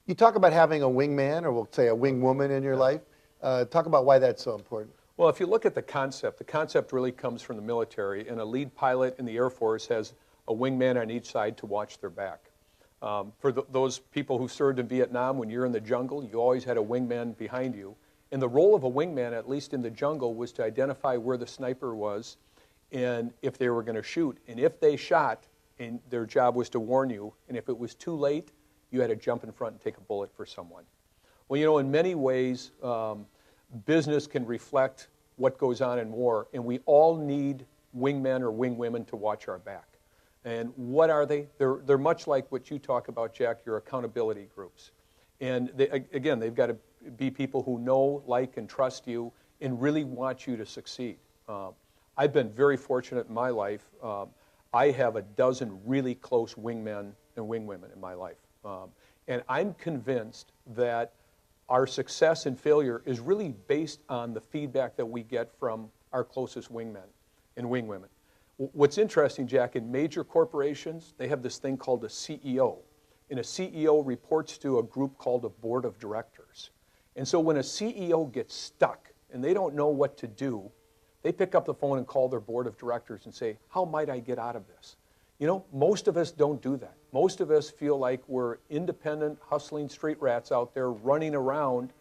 You talk about having a wingman, or we'll say a wingwoman in your life. Talk about why that's so important. Well, if you look at the concept really comes from the military, and a lead pilot in the Air Force has a wingman on each side to watch their back. For those people who served in Vietnam, when you're in the jungle, you always had a wingman behind you. And the role of a wingman, at least in the jungle, was to identify where the sniper was and if they were going to shoot. And if they shot, and their job was to warn you, and if it was too late, you had to jump in front and take a bullet for someone. Well, you know, in many ways, business can reflect what goes on in war, and we all need wingmen or wingwomen to watch our back. And what are they? They're much like what you talk about, Jack, your accountability groups. And again, they've got to be people who know, like, and trust you and really want you to succeed. I've been very fortunate in my life. I have a dozen really close wingmen and wingwomen in my life. And I'm convinced that our success and failure is really based on the feedback that we get from our closest wingmen and wingwomen. What's interesting, Jack, in major corporations, they have this thing called a CEO. And a CEO reports to a group called a board of directors. And so when a CEO gets stuck and they don't know what to do, they pick up the phone and call their board of directors and say, how might I get out of this? You know, most of us don't do that. Most of us feel like we're independent, hustling street rats out there running around,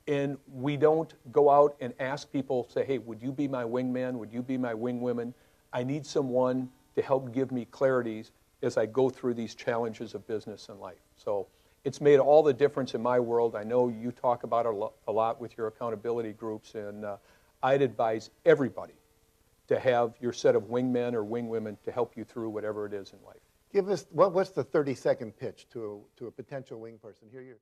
and we don't go out and ask people, say, hey, would you be my wingman? Would you be my wingwoman? I need someone to help give me clarities as I go through these challenges of business and life. So it's made all the difference in my world. I know you talk about it a lot with your accountability groups, and I'd advise everybody to have your set of wingmen or wingwomen to help you through whatever it is in life. Give us, what's the 30-second pitch to a potential wing person? Here you